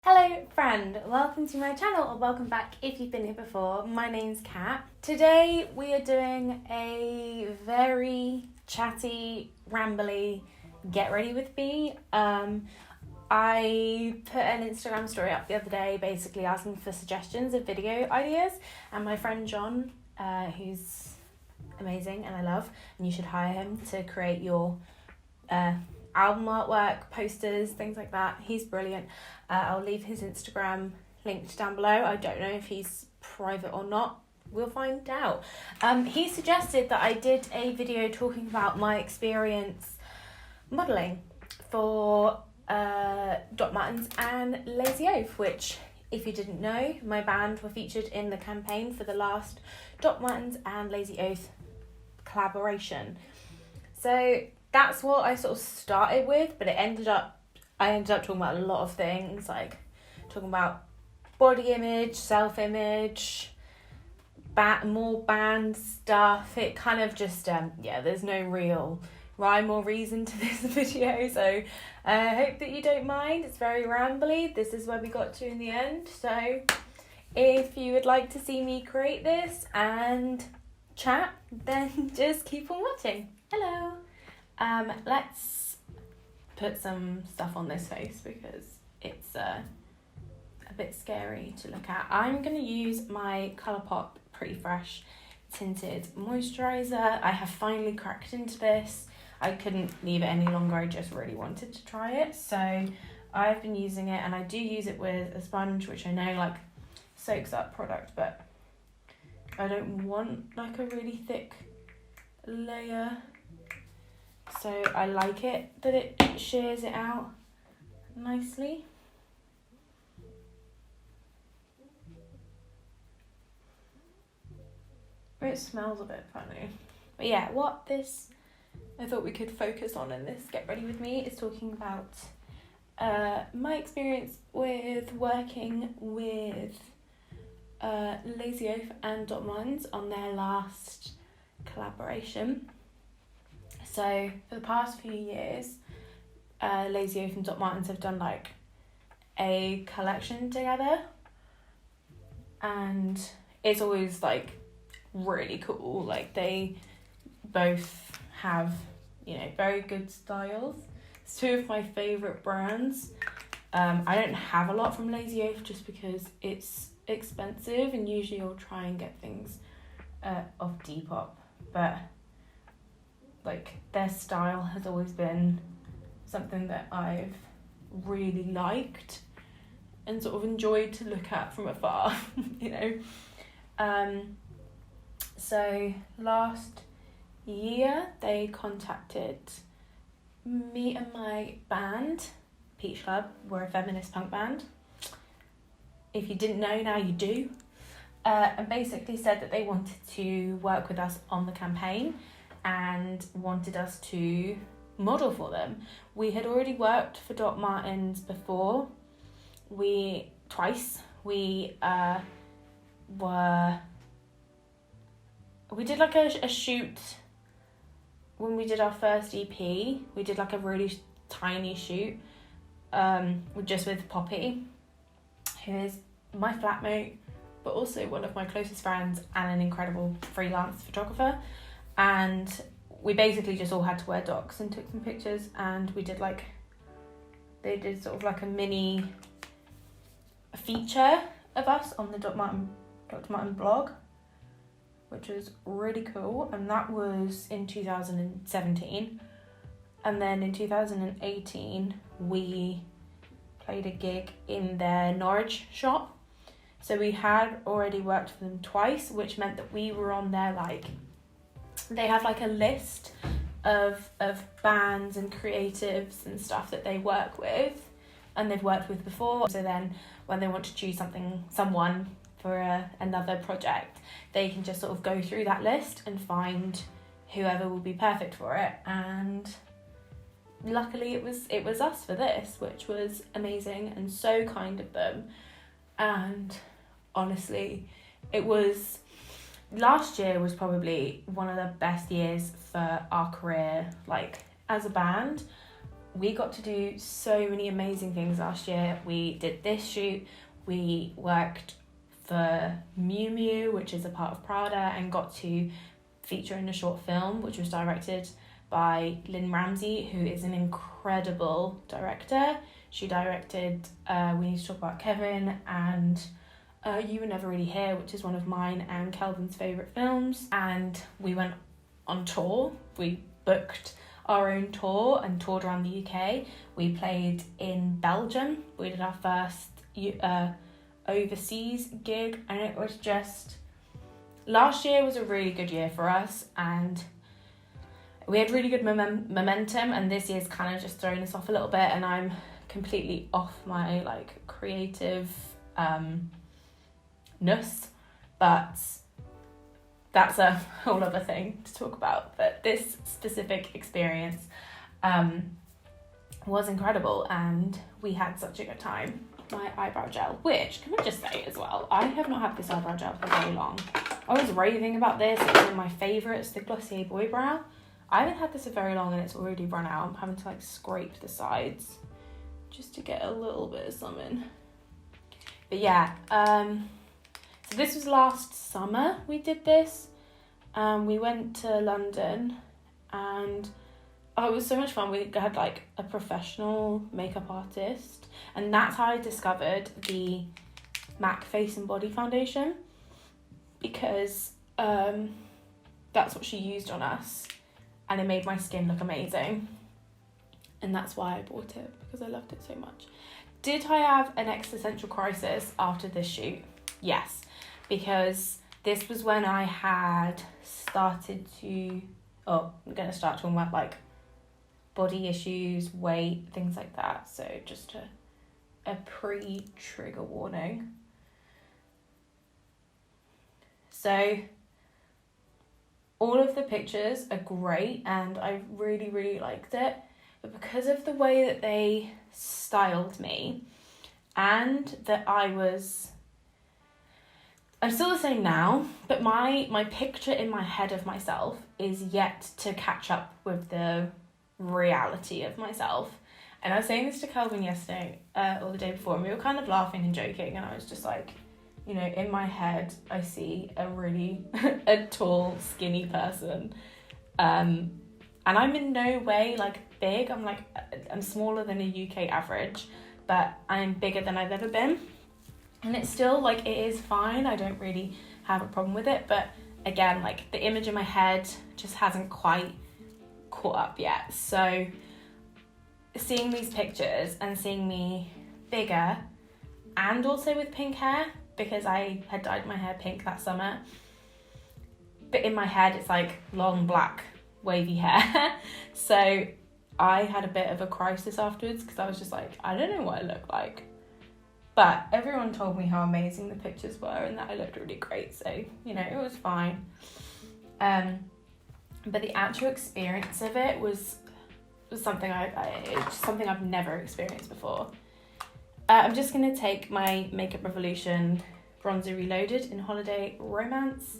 Hello friend, welcome to my channel, or welcome back if you've been here before. My name's Kat. Today we are doing a very chatty, rambly get ready with me. I put an Instagram story up the other day basically asking for suggestions of video ideas, and my friend John, who's amazing and I love, and you should hire him to create your album artwork, posters, things like that. He's brilliant. I'll leave his Instagram linked down below. I don't know if he's private or not. We'll find out. He suggested that I did a video talking about my experience modelling for Dot Martens and Lazy Oaf, which, if you didn't know, my band were featured in the campaign for the last Dot Martens and Lazy Oaf collaboration. So that's what I sort of started with, but I ended up talking about a lot of things, like talking about body image, self-image, more band stuff. It kind of just, there's no real rhyme or reason to this video, so I hope that you don't mind. It's very rambly. This is where we got to in the end, so if you would like to see me create this and chat, then just keep on watching. Hello. Let's put some stuff on this face because it's a bit scary to look at. I'm going to use my Colourpop Pretty Fresh Tinted Moisturiser. I have finally cracked into this. I couldn't leave it any longer. I just really wanted to try it. So I've been using it, and I do use it with a sponge, which I know like soaks up product, but I don't want like a really thick layer. So I like it that it shears it out nicely. It smells a bit funny. But yeah, what this I thought we could focus on in this Get Ready With Me is talking about my experience with working with Lazy Oaf and Dot Martens on their last collaboration. So for the past few years, Lazy Oaf and Dot Martens have done like a collection together, and it's always like really cool. Like they both have, very good styles. It's two of my favourite brands. I don't have a lot from Lazy Oaf just because it's expensive, and usually I'll try and get things off Depop, but like their style has always been something that I've really liked and sort of enjoyed to look at from afar, So last year they contacted me and my band, Peach Club. We're a feminist punk band. If you didn't know, now you do. And basically said that they wanted to work with us on the campaign and wanted us to model for them. We had already worked for Dot Martens before. Twice. We did like a shoot when we did our first EP. We did like a really tiny shoot just with Poppy, who is my flatmate, but also one of my closest friends and an incredible freelance photographer. And we basically just all had to wear docs and took some pictures, and they did sort of like a mini feature of us on the Dr. Martin blog, which was really cool. And that was in 2017. And then in 2018, we played a gig in their Norwich shop. So we had already worked for them twice, which meant that we were on their they have like a list of bands and creatives and stuff that they work with and they've worked with before. So then when they want to choose someone for another project, they can just sort of go through that list and find whoever will be perfect for it. And luckily it was us for this, which was amazing and so kind of them. And honestly, last year was probably one of the best years for our career, like as a band. we got to do so many amazing things last year. We did this shoot, we worked for Miu Miu, which is a part of Prada, and got to feature in a short film, which was directed by Lynn Ramsey, who is an incredible director. She directed We Need to Talk About Kevin and You Were Never Really Here, which is one of mine and Kelvin's favourite films. And we went on tour. We booked our own tour and toured around the UK. We played in Belgium. We did our first overseas gig, and it was just... Last year was a really good year for us, and we had really good momentum, and this year's kind of just thrown us off a little bit, and I'm completely off my like creative ness, but that's a whole other thing to talk about. But this specific experience was incredible, and we had such a good time. My eyebrow gel, which, can I just say as well, I have not had this eyebrow gel for very long. I was raving about this. It's one of my favourites, the Glossier Boy Brow. I haven't had this for very long and it's already run out. I'm having to like scrape the sides just to get a little bit of something. But yeah, so this was last summer we did this. We went to London, and it was so much fun. We had like a professional makeup artist, and that's how I discovered the MAC Face and Body Foundation, because that's what she used on us, and it made my skin look amazing, and that's why I bought it, because I loved it so much. Did I have an existential crisis after this shoot? Yes, because this was when I had started to... I'm going to start talking about like body issues, weight, things like that. So just a pre-trigger warning. So all of the pictures are great and I really, really liked it. But because of the way that they styled me, and that I'm still the same now, but my picture in my head of myself is yet to catch up with the reality of myself. And I was saying this to Kelvin yesterday, or the day before, and we were kind of laughing and joking, and I was just like, you know, in my head, I see a really a tall, skinny person. And I'm in no way like big. I'm smaller than a UK average, but I'm bigger than I've ever been. And it's still like, it is fine. I don't really have a problem with it. But again, like the image in my head just hasn't quite caught up yet. So seeing these pictures and seeing me bigger and also with pink hair, because I had dyed my hair pink that summer, but in my head it's like long black wavy hair. So I had a bit of a crisis afterwards, because I was just like, I don't know what I look like. But everyone told me how amazing the pictures were and that I looked really great. So, you know, it was fine. But the actual experience of it was something it's something I've never experienced before. I'm just going to take my Makeup Revolution Bronzer Reloaded in Holiday Romance.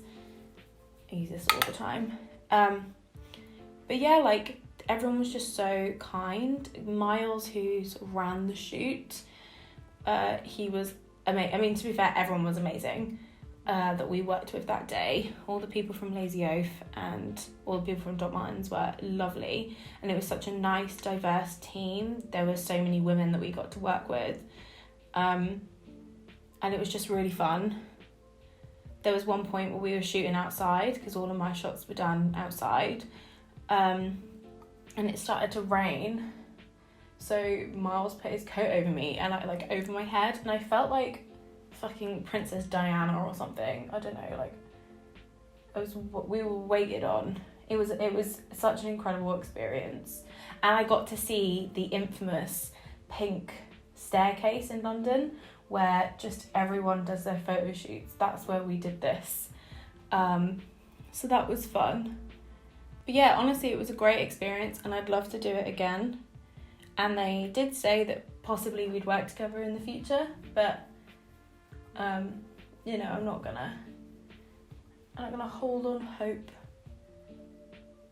I use this all the time. But yeah, like everyone was just so kind. Miles, who ran the shoot, he was amazing. I mean, to be fair, everyone was amazing that we worked with that day. All the people from Lazy Oaf and all the people from Doc Martens were lovely, and it was such a nice, diverse team. There were so many women that we got to work with, and it was just really fun. There was one point where we were shooting outside, because all of my shots were done outside, and it started to rain. So Miles put his coat over me and over my head, and I felt like fucking Princess Diana or something. I don't know, like we were waited on. It was such an incredible experience, and I got to see the infamous pink staircase in London where just everyone does their photo shoots. That's where we did this. So that was fun. But yeah, honestly, it was a great experience, and I'd love to do it again. And they did say that possibly we'd work together in the future, but you know, I'm not gonna hold on hope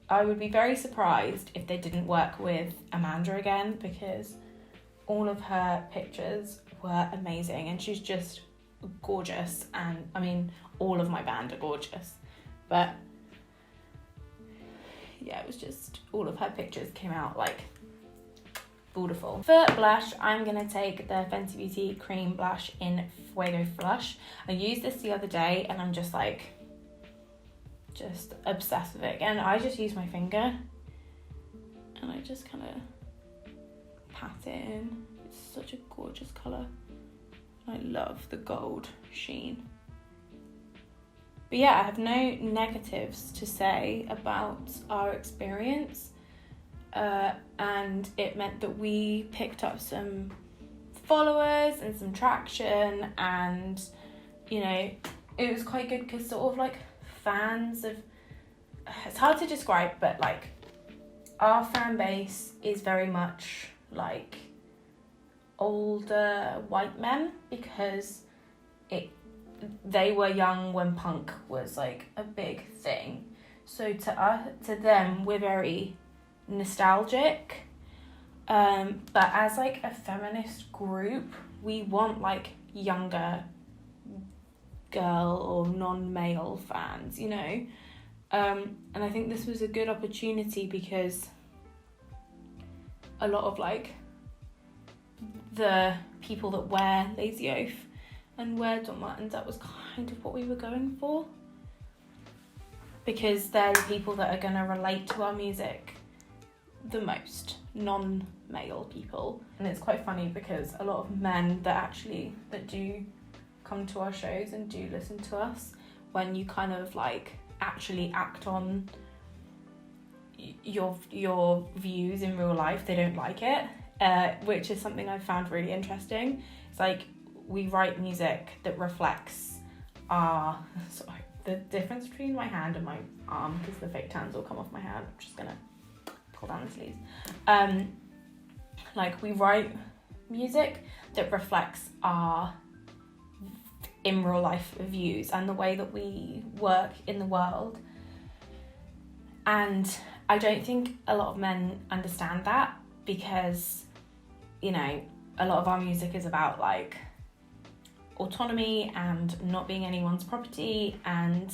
I would be very surprised if they didn't work with Amanda again, because all of her pictures were amazing and she's just gorgeous. And I mean, all of my band are gorgeous, but yeah, it was just all of her pictures came out like beautiful. For blush, I'm gonna take the Fenty Beauty Cream Blush in Fuego Flush. I used this the other day and I'm just obsessed with it. And I just use my finger and I just kind of pat it in. It's such a gorgeous colour. I love the gold sheen. But yeah, I have no negatives to say about our experience. And it meant that we picked up some followers and some traction, and you know, it was quite good because sort of like fans of, it's hard to describe, but like our fan base is very much like older white men, because they were young when punk was like a big thing. So to them, we're very nostalgic. But as like a feminist group, we want like younger girl or non-male fans, you know. And I think this was a good opportunity because a lot of like the people that wear Lazy Oaf and wear Doc Martens, that was kind of what we were going for, because they're the people that are going to relate to our music the most, non-male people. And it's quite funny because a lot of men that do come to our shows and do listen to us, when you kind of like actually act on your views in real life, they don't like it, which is something I found really interesting. It's like we write music that reflects the difference between my hand and my arm, because the fake tans will come off my hand. I'm just gonna pull down the sleeves. Like we write music that reflects our in real life views and the way that we work in the world. And I don't think a lot of men understand that, because, you know, a lot of our music is about like autonomy and not being anyone's property, and,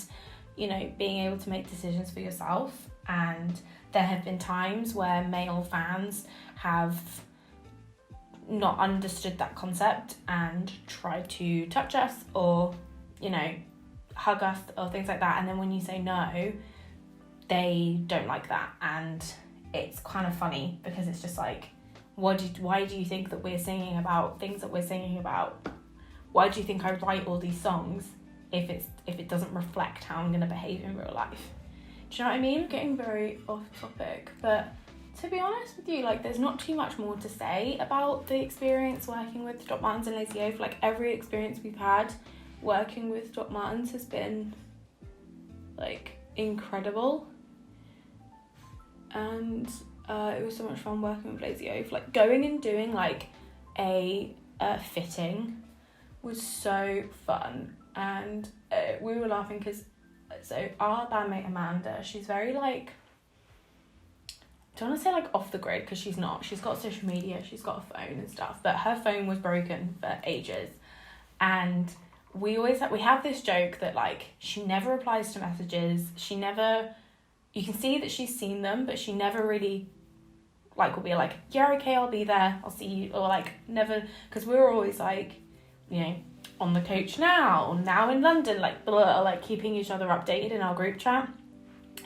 you know, being able to make decisions for yourself. And there have been times where male fans have not understood that concept and tried to touch us or, you know, hug us or things like that. And then when you say no, they don't like that. And it's kind of funny because it's just like, why do you think that we're singing about things that we're singing about? Why do you think I write all these songs if it doesn't reflect how I'm going to behave in real life? Do you know what I mean? Getting very off topic, but to be honest with you, like, there's not too much more to say about the experience working with Doc Martens and Lazy Oaf. Like, every experience we've had working with Doc Martens has been like incredible, and it was so much fun working with Lazy Oaf. Like, going and doing like a fitting was so fun, and we were laughing because our bandmate Amanda, she's very like, I don't want to say like off the grid, because she's not. She's got social media, she's got a phone and stuff, but her phone was broken for ages, and we have this joke that like she never replies to messages. You can see that she's seen them, but she never really like will be like, yeah, okay, I'll be there, I'll see you, or like never, because we were always like, you know, on the coach now in London, like blah, like keeping each other updated in our group chat.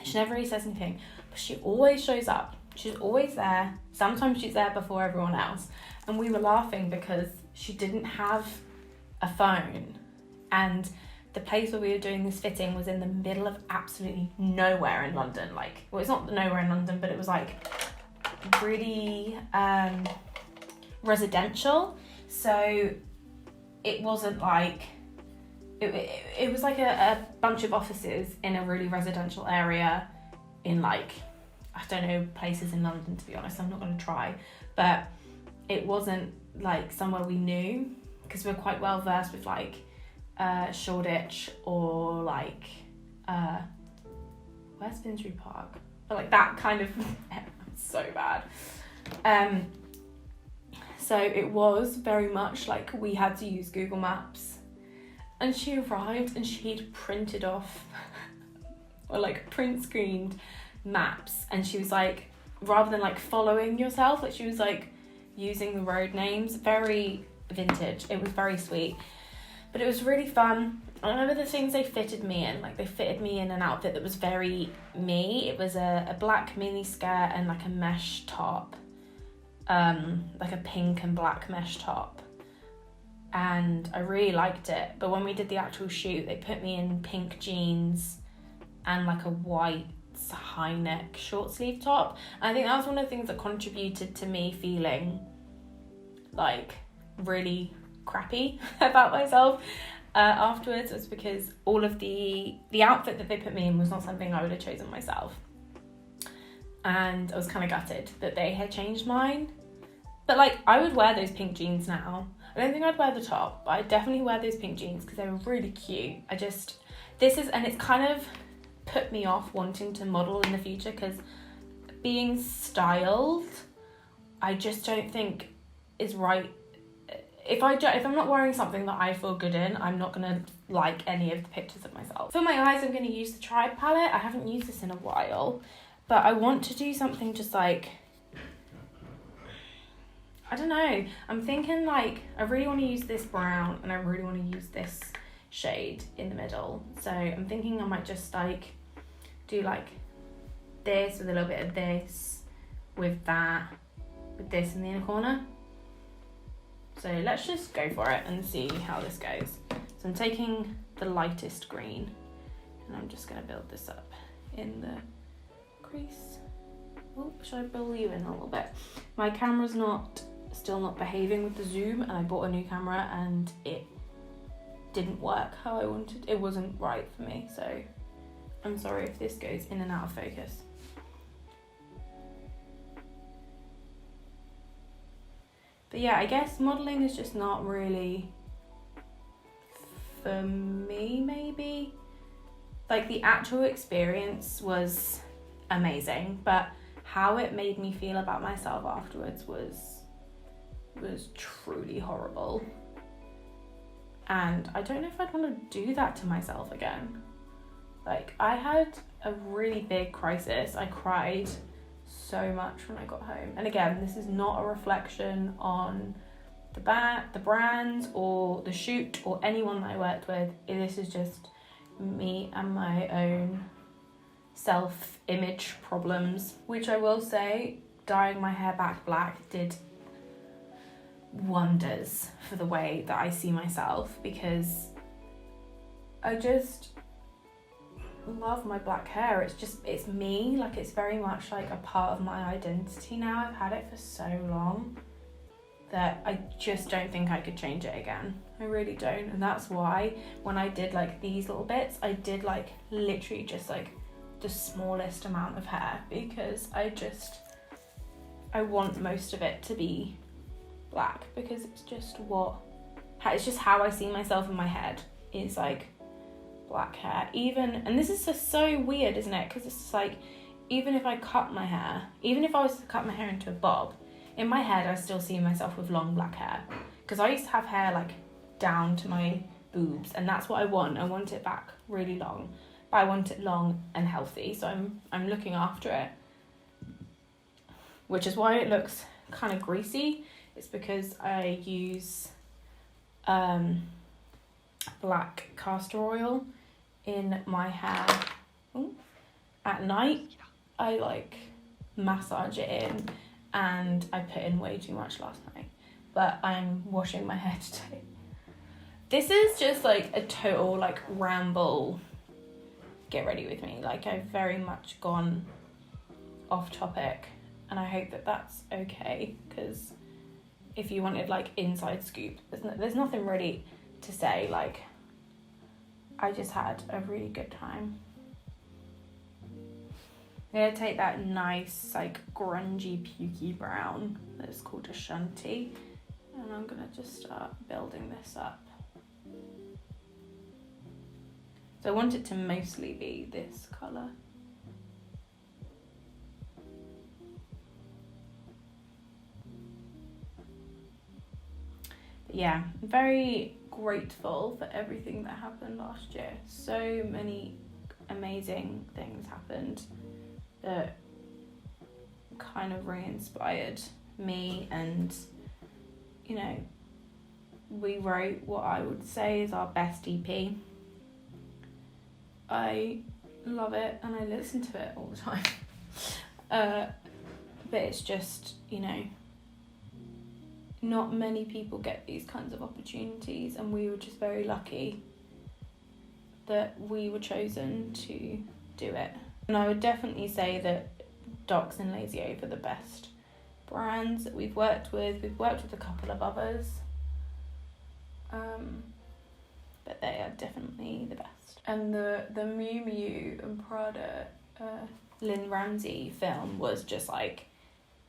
She never really says anything, but she always shows up. She's always there. Sometimes she's there before everyone else. And we were laughing because she didn't have a phone, and the place where we were doing this fitting was in the middle of absolutely nowhere in London. Like, well, it's not nowhere in London, but it was like really residential. So it wasn't like, it was like a bunch of offices in a really residential area in like, I don't know places in London, to be honest. I'm not going to try, but it wasn't like somewhere we knew, because we're quite well versed with like Shoreditch or like where's Finsbury Park? like that kind of so bad. So it was very much like we had to use Google Maps, and she arrived and she'd printed off or like print screened maps, and she was like, rather than like following yourself, like she was like using the road names. Very vintage. It was very sweet, but it was really fun. I remember the things they fitted me in, like they fitted me in an outfit that was very me. It was a black mini skirt and like a mesh top, like a pink and black mesh top, and I really liked it. But when we did the actual shoot, they put me in pink jeans and like a white high neck short sleeve top. And I think that was one of the things that contributed to me feeling like really crappy about myself afterwards, was because all of the outfit that they put me in was not something I would have chosen myself, and I was kind of gutted that they had changed mine. But like, I would wear those pink jeans now. I don't think I'd wear the top, but I'd definitely wear those pink jeans because they were really cute. And it's kind of put me off wanting to model in the future, because being styled, I just don't think is right. If I'm not wearing something that I feel good in, I'm not gonna like any of the pictures of myself. For my eyes, I'm gonna use the Tribe palette. I haven't used this in a while, but I want to do something just like, I don't know. I'm thinking like, I really want to use this brown and I really want to use this shade in the middle. So I'm thinking I might just like do like this with a little bit of this, with that, with this in the inner corner. So let's just go for it and see how this goes. So I'm taking the lightest green and I'm just going to build this up in the crease. Oh, should I build you in a little bit? My camera's still not behaving with the zoom, and I bought a new camera and it didn't work how I wanted. It wasn't right for me, so I'm sorry if this goes in and out of focus. But yeah, I guess modelling is just not really for me, maybe. Like, the actual experience was amazing, but how it made me feel about myself afterwards was truly horrible. And I don't know if I'd want to do that to myself again. Like, I had a really big crisis. I cried so much when I got home. And again, this is not a reflection on the brand or the shoot or anyone that I worked with. This is just me and my own self-image problems, which I will say, dyeing my hair back black did wonders for the way that I see myself, because I just love my black hair. It's me. Like, it's very much like a part of my identity now. I've had it for so long that I just don't think I could change it again. I really don't. And that's why when I did like these little bits, I did like literally just like the smallest amount of hair, because I want most of it to be black, because it's just how I see myself in my head, is like black hair. And this is just so weird, isn't it? Because it's just like, even if I was to cut my hair into a bob, in my head I still see myself with long black hair, because I used to have hair like down to my boobs, and that's what I want it back really long, but I want it long and healthy, so I'm looking after it, which is why it looks kind of greasy. It's because I use black castor oil in my hair. Ooh. At night I like massage it in, and I put in way too much last night, but I'm washing my hair today. This is just like a total like ramble, get ready with me. Like, I've very much gone off topic, and I hope that that's okay, because if you wanted like inside scoop, there's nothing really to say. Like, I just had a really good time. I'm gonna take that nice like grungy pukey brown that's called a shanty, and I'm gonna just start building this up. So I want it to mostly be this colour. Yeah, very grateful for everything that happened last year. So many amazing things happened that kind of re-inspired me, and you know, we wrote what I would say is our best EP. I love it and I listen to it all the time. But it's just, you know, not many people get these kinds of opportunities, and we were just very lucky that we were chosen to do it. And I would definitely say that Docs and Lazy Ove are the best brands that we've worked with. We've worked with a couple of others, but they are definitely the best. And the Miu Miu and Prada Lynn Ramsey film was just like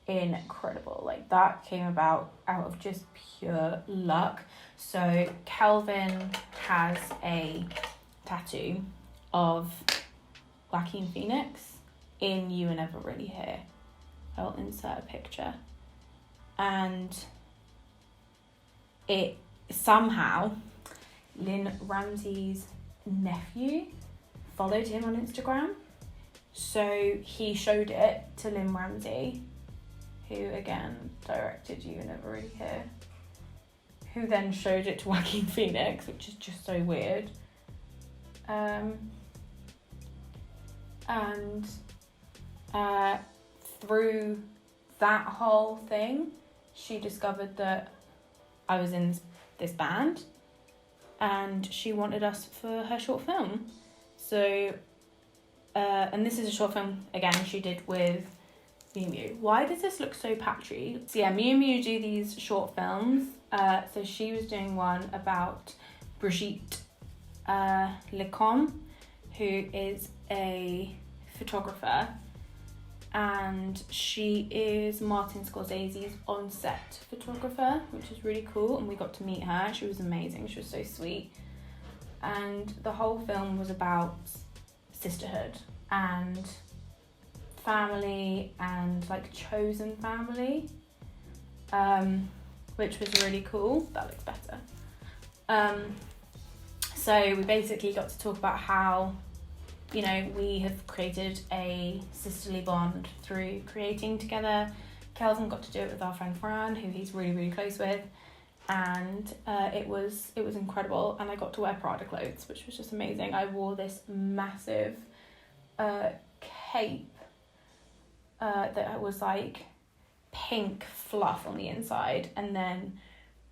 incredible. Like that came about out of just pure luck. So Calvin has a tattoo of Joaquin Phoenix in You Were Never Really Here. I'll insert a picture. And it somehow, Lynn Ramsey's nephew followed him on Instagram. So he showed it to Lynn Ramsey, who again directed You Were Never Really Here, who then showed it to Joaquin Phoenix, which is just so weird. And through that whole thing, she discovered that I was in this band, and she wanted us for her short film. So, and this is a short film, again, she did with Miu Miu. Why does this look so patchy? So yeah, Miu Miu do these short films. So she was doing one about Brigitte Lecomte, who is a photographer, and she is Martin Scorsese's on-set photographer, which is really cool, and we got to meet her. She was amazing, she was so sweet. And the whole film was about sisterhood and family and like chosen family, which was really cool. That looks better. So we basically got to talk about how, you know, we have created a sisterly bond through creating together. Kelvin got to do it with our friend Fran, who he's really, really close with. And it was incredible. And I got to wear Prada clothes, which was just amazing. I wore this massive cape that was like pink fluff on the inside, and then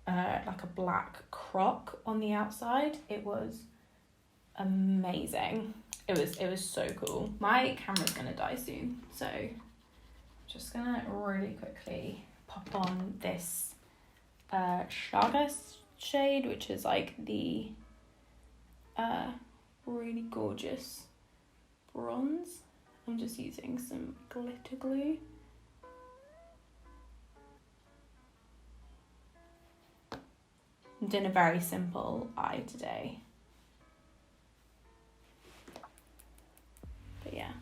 like a black croc on the outside. It was amazing. It was so cool. My camera's gonna die soon, so just gonna really quickly pop on this Chaga shade, which is like the really gorgeous bronze. I'm just using some glitter glue. I'm doing a very simple eye today. But yeah.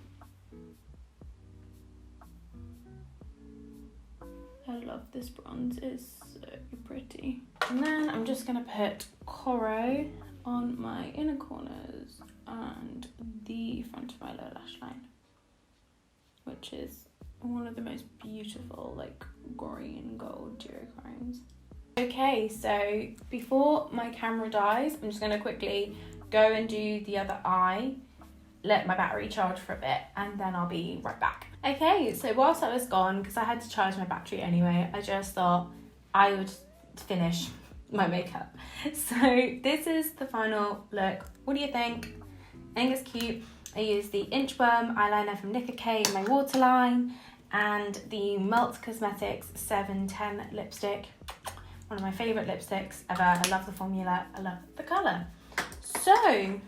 I love this bronze, it's so pretty. And then I'm just gonna put Coro on my inner corners and the front of my lower lash line, which is one of the most beautiful like green gold duochromes. Okay, so before my camera dies, I'm just gonna quickly go and do the other eye, let my battery charge for a bit, and then I'll be right back. Okay, so whilst I was gone, because I had to charge my battery anyway, I just thought I would finish my makeup. So this is the final look. What do you think? I think it's cute. I used the Inchworm eyeliner from Nicka K in my waterline, and the Melt Cosmetics 710 lipstick. One of my favourite lipsticks ever. I love the formula, I love the colour. So,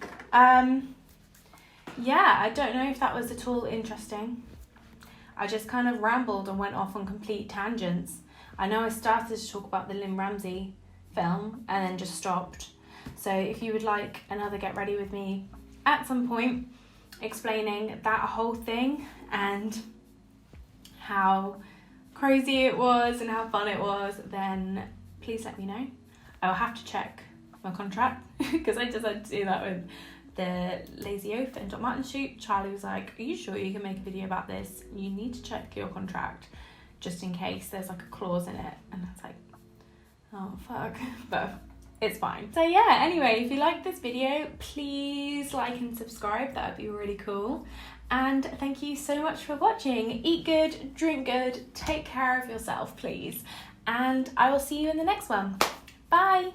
yeah, I don't know if that was at all interesting. I just kind of rambled and went off on complete tangents. I know I started to talk about the Lynn Ramsey film and then just stopped. So if you would like another Get Ready With Me at some point, explaining that whole thing and how crazy it was and how fun it was, then please let me know. I'll have to check my contract because I just had to do that with the Lazy Oaf and Dr. Martens shoot. Charlie was like, are you sure you can make a video about this? You need to check your contract just in case there's like a clause in it. And I was like, oh fuck, but it's fine. So yeah, anyway, if you like this video, please like and subscribe. That would be really cool. And thank you so much for watching. Eat good, drink good, take care of yourself, please. And I will see you in the next one. Bye.